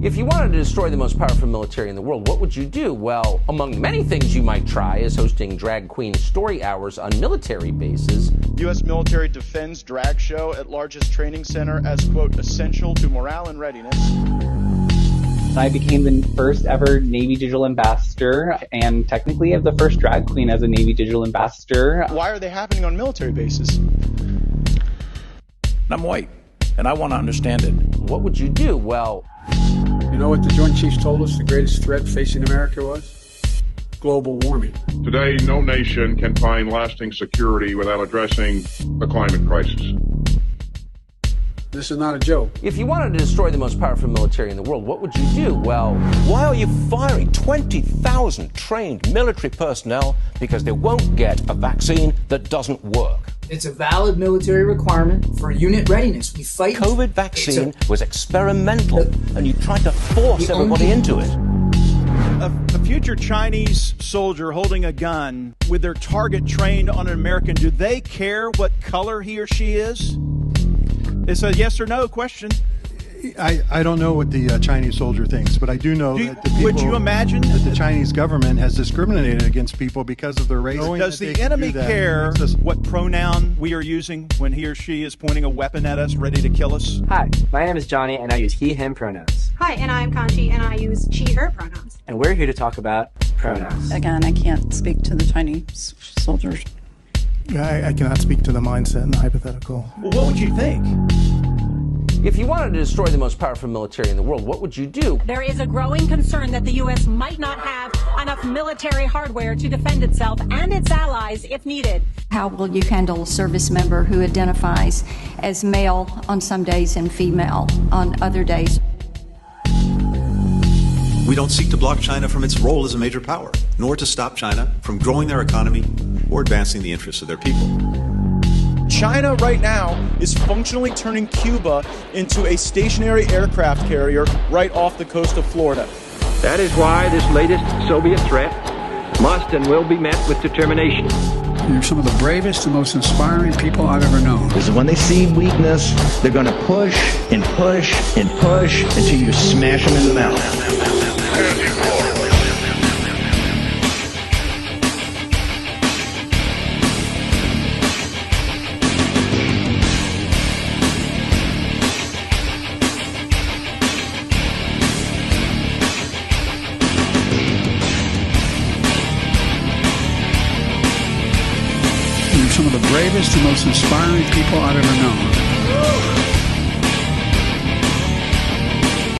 If you wanted to destroy the most powerful military in the world, what would you do? Well, among the many things you might try is hosting drag queen story hours on military bases. U.S. military defends drag show at largest training center as, quote, essential to morale and readiness. I became the first ever Navy Digital Ambassador and technically the first drag queen as a Navy Digital Ambassador. Why are they happening on military bases? I'm white, and I want to understand it. What would you do? Well, you know what the Joint Chiefs told us the greatest threat facing America was? Global warming. Today, no nation can find lasting security without addressing the climate crisis. This is not a joke. If you wanted to destroy the most powerful military in the world, what would you do? Well, Why are you firing 20,000 trained military personnel because they won't get a vaccine that doesn't work? It's a valid military requirement for unit readiness. We fight. COVID vaccine was experimental, and you tried to force everybody into it. A future Chinese soldier holding a gun with their target trained on an American, do they care what color he or she is? It's a yes or no question. I don't know what the Chinese soldier thinks, but I do know that the people, would you imagine that the Chinese government has discriminated against people because of their race? Does the enemy care what pronoun we are using when he or she is pointing a weapon at us, ready to kill us? Hi, my name is Johnny, and I use he, him pronouns. Hi, and I'm Kanchi, and I use she, her pronouns. And we're here to talk about pronouns. Again, I can't speak to the Chinese soldiers. I cannot speak to the mindset and the hypothetical. Well, what would you think? if you wanted to destroy the most powerful military in the world, what would you do? There is a growing concern that the U.S. might not have enough military hardware to defend itself and its allies if needed. How will you handle a service member who identifies as male on some days and female on other days? We don't seek to block China from its role as a major power, nor to stop China from growing their economy or advancing the interests of their people. China right now is functionally turning Cuba into a stationary aircraft carrier right off the coast of Florida. That is why this latest Soviet threat must and will be met with determination. You're some of the bravest and most inspiring people I've ever known. Because when they see weakness, they're going to push and push and push until you smash them in the mouth. You're some of the bravest and most inspiring people I've ever known.